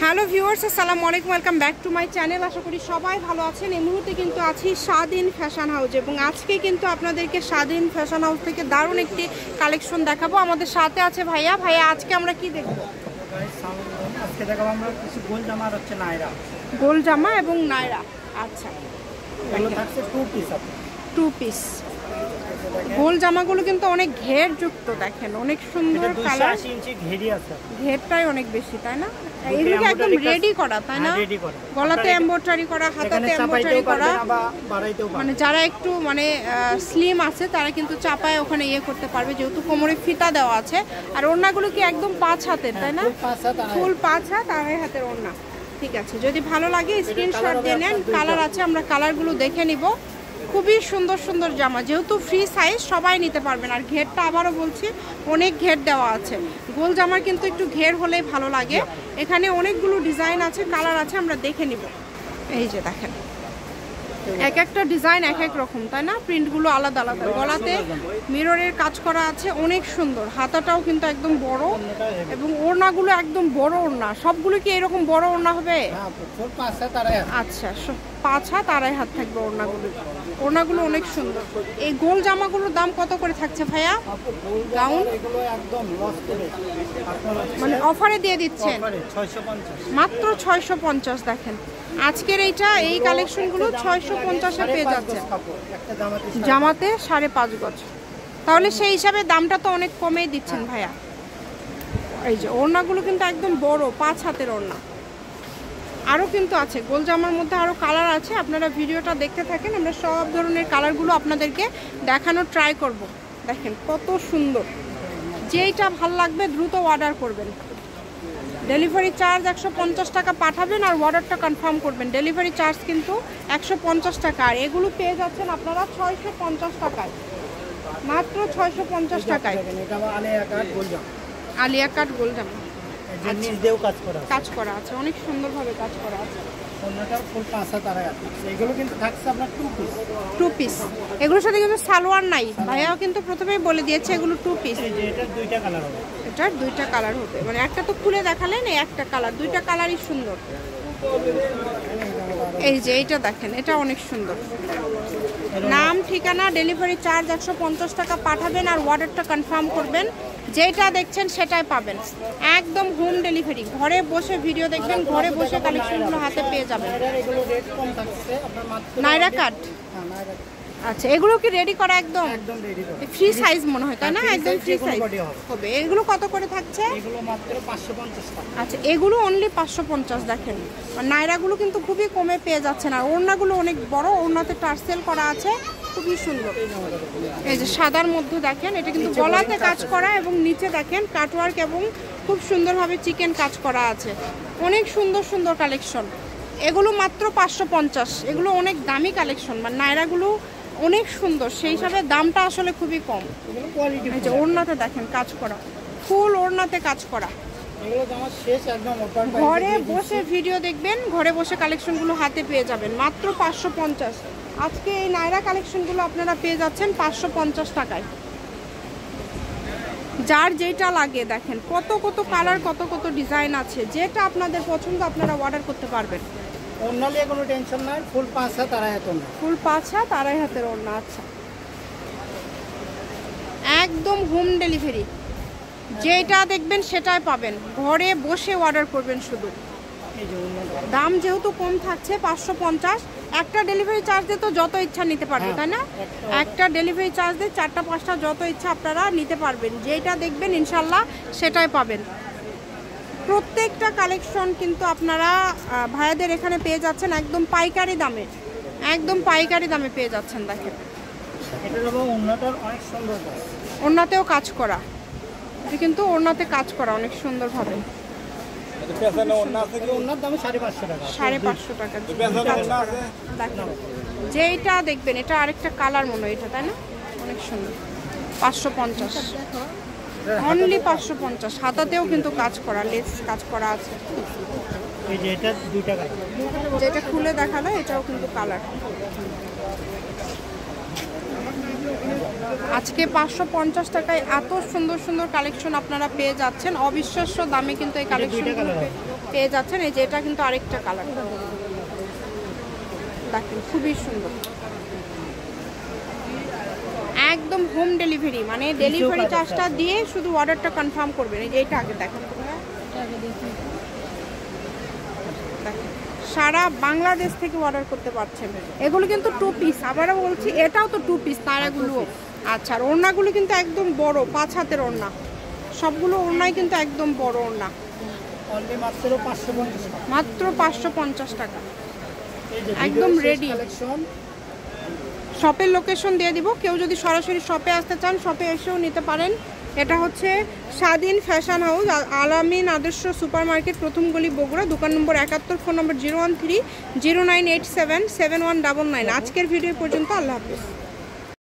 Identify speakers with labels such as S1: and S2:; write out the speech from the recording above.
S1: Hello viewers, আসসালামু আলাইকুম, welcome back to my channel. আশা করি সবাই ভালো আছেন। এই মুহূর্তে কিন্তু আছি স্বাধীন ফ্যাশন হাউস এবং আজকে কিন্তু আপনাদেরকে স্বাধীন ফ্যাশন হাউস থেকে দারুণ একটি কালেকশন দেখাবো। আমাদের সাথে আছে ভাইয়া। আজকে আমরা কি দেখবো?
S2: আজকে দেখাবো আমরা কিছু গোল জামা আর হচ্ছে নায়রা।
S1: গোল জামা এবং নায়রা, আচ্ছা,
S2: এগুলো থাকছে টু পিস।
S1: গোল জামাগুলো কিন্তু অনেক ঘের যুক্ত, দেখেন অনেক সুন্দর কালার।
S2: 280 ইঞ্চি ঘেরি আছে,
S1: ঘেরটাই অনেক বেশি, তাই না? এগুলো একদম রেডি করা, তাই না? গলাতে এমব্রয়ডারি করা, হাতাতে এমব্রয়ডারি করা, মানে যারা একটু মানে স্লিম আছে তারা কিন্তু চাপায় ওখানে ইয়ে করতে পারবে, যেহেতু কোমরে ফিতা দেওয়া আছে। আর ওড়নাগুলো কি একদম 5 হাতের, তাই না? ফুল 5 হাত, 2.5 হাতের ওড়না। ঠিক আছে, যদি ভালো লাগে স্ক্রিনশট দিয়ে নেন। কালার আছে, আমরা কালারগুলো দেখে নিব। খুবই সুন্দর সুন্দর জামা, যেহেতু ফ্রি সাইজ সবাই নিতে পারবেন। আর ঘেরটা আবারও বলছি, অনেক ঘের দেওয়া আছে। গোল জামার কিন্তু একটু ঘের হলেই ভালো লাগে। এখানে অনেকগুলো ডিজাইন আছে, কালার আছে, আমরা দেখে নিব। এই যে দেখেন, এক একটা ডিজাইন এক এক রকম, তাই না? প্রিন্টগুলো আলাদা আলাদা। গলাতে মিররের কাজ করা আছে, অনেক সুন্দর। হাতাটাও কিন্তু একদম বড় এবং ওড়নাগুলো একদম বড় ওড়না। সবগুলো কি এরকম বড় ওড়না হবে? আচ্ছা, 5 হাত 2.5 হাত থাকবে ওড়নাগুলো। ওড়নাগুলো অনেক সুন্দর। এই গোল জামাগুলোর দাম কত করে থাকছে ভাইয়া? গাউন মানে অফারে দিয়ে দিচ্ছেন মাত্র 650। দেখেন আজকের এই কালেকশনগুলো 650-এ পেয়ে যাচ্ছে। জামাতে 5.5 গজ, তাহলে সেই হিসাবে দামটা তো অনেক কমেই দিচ্ছেন ভাইয়া। এই যে ওড়নাগুলো কিন্তু একদম বড় 5 হাতের ওড়না। আরও কিন্তু আছে, গোল জামার মধ্যে আরও কালার আছে। আপনারা ভিডিওটা দেখতে থাকেন, আমরা সব ধরনের কালারগুলো আপনাদেরকে দেখানোর ট্রাই করব। দেখেন কত সুন্দর। যেইটা ভাল লাগবে দ্রুত অর্ডার করবেন। ডেলিভারি চার্জ 150 টাকা পাঠাবেন আর অর্ডারটা কনফার্ম করবেন। ডেলিভারি চার্জ কিন্তু 150 টাকা। আর এগুলো পেয়ে যাচ্ছেন আপনারা 650 টাকায়, মাত্র 650 টাকায়। আলিয়া কাট গোল জামা কাজ করা আছে, অনেক সুন্দরভাবে কাজ করা আছে। Two piece. এগুলোর সাথে কিন্তু সালোয়ার নাই, ভাইয়াও কিন্তু প্রথমেই বলে দিয়েছে এগুলো টু পিস। এটার 2টা কালার হবে, মানে একটা তো খুলে দেখালেন, এই একটা কালার, 2টা কালারই সুন্দর। এই যে এইটা দেখেন, এটা অনেক সুন্দর। নাম, ঠিকানা, ডেলিভারি চার্জ 150 টাকা পাঠাবেন আর অর্ডারটা কনফার্ম করবেন। যেটা দেখছেন সেটাই পাবেন, একদম হোম ডেলিভারি। ঘরে বসে ভিডিও দেখবেন, ঘরে বসে কালেকশনগুলো হাতে পেয়ে যাবেন। নায়রা কাট, আচ্ছা, এগুলো কি রেডি করা? একদম ফ্রি সাইজ মনে হয়, তাই না? একদম ফ্রি সাইজ হবে। এগুলো কত করে থাকছে? আচ্ছা, এগুলো অনলি 550। দেখেন নায়রাগুলো কিন্তু খুবই কমে পেয়ে যাচ্ছেন। আর ওড়নাগুলো অনেক বড়, ওড়নাতে টার্সেল করা আছে, খুবই সুন্দর। এই যে সাদার মধ্যে দেখেন, এটা কিন্তু গলাতে কাজ করা এবং নিচে দেখেন কাটওয়ার্ক এবং খুব সুন্দরভাবে চিকেন কাজ করা আছে। অনেক সুন্দর সুন্দর কালেকশন। এগুলো মাত্র 550। এগুলো অনেক দামি কালেকশন, মানে নায়রাগুলো অনেক সুন্দর, সেই হিসাবে দামটা আসলে খুবই কম। এই যে ওড়নাতে দেখেন কাজ করা, ফুল ওড়নাতে কাজ করা। ঘরে বসে ভিডিও দেখবেন, ঘরে বসে কালেকশনগুলো হাতে পেয়ে যাবেন মাত্র 550। আজকে এই নায়রা কালেকশনগুলো আপনারা পেয়ে যাচ্ছেন 550 টাকায়। যার যেটা লাগে দেখেন, কত কত কালার, কত কত ডিজাইন আছে। যেটা আপনাদের পছন্দ আপনারা অর্ডার করতে পারবেন।
S2: ওড়না নিয়ে কোনো টেনশন নাই, ফুল 5 হাত 2.5 হাত ওড়না।
S1: ফুল 5 হাত 2.5 হাতের ওড়না, আচ্ছা, একদম হোম ডেলিভারি। যেটা দেখবেন সেটাই পাবেন, ঘরে বসে অর্ডার করবেন শুধু। দাম যেহেতু কম থাকছে 550, একটা ডেলিভারি চার্জ দিয়ে তো যত ইচ্ছা নিতে পারবে, তাই না? একটা ডেলিভারি চার্জ দিয়ে 4টা 5টা যত ইচ্ছা আপনারা নিতে পারবেন। যেটা দেখবেন ইনশাল্লাহ সেটাই পাবেন। প্রত্যেকটা কালেকশন কিন্তু আপনারা ভাইয়াদের এখানে পেয়ে যাচ্ছেন একদম পাইকারি দামে, একদম পাইকারি দামে পেয়ে যাচ্ছেন। দেখেন ওড়নাতেও কাজ করা, এটা কিন্তু ওড়নাতে কাজ করা অনেক সুন্দরভাবে। 550 টাকা। যেইটা দেখবেন, এটা আরেকটা কালার মনে হয়, এটা তাই না? অনেক সুন্দর। 550, অনলি 550। হাতাতেও কিন্তু কাজ করা, লেস কাজ করা আছে। যেটা খুলে দেখালো এটাও কিন্তু কালার। আজকে 550 টাকায় এত সুন্দর সুন্দর কালেকশন আপনারা পেয়ে যাচ্ছেন, অবিশ্বাস্য দামে কিন্তু এই কালেকশনগুলো পেয়ে যাচ্ছেন। এই যে এটা কিন্তু আরেকটা কালার, দেখেন খুবই সুন্দর, একদম হোম ডেলিভারি, মানে ডেলিভারি চার্জটা দিয়ে শুধু অর্ডারটা কনফার্ম করবেন। এই যে এটা আগে দেখেন, সারা বাংলাদেশ থেকে অর্ডার করতে পারছেন। এগুলো কিন্তু 2 পিস, আবারও বলছি এটাও তো 2 পিস, তারাগুলো। আচ্ছা, আর ওড়নাগুলো কিন্তু একদম বড়, 5 হাতের ওড়না, সবগুলো ওড়নাই কিন্তু একদম বড় ওড়না, মাত্র 550 টাকা, একদম রেডি। শপের লোকেশন দিয়ে দিব, কেউ যদি সরাসরি শপে আসতে চান শপে এসেও নিতে পারেন। এটা হচ্ছে স্বাধীন ফ্যাশন হাউস, আলামিন আদর্শ সুপার মার্কেট, প্রথম গলি, বগুড়া, দোকান নম্বর 71, ফোন নম্বর 01309877199। আজকের ভিডিও পর্যন্ত, আল্লাহ হাফেজ।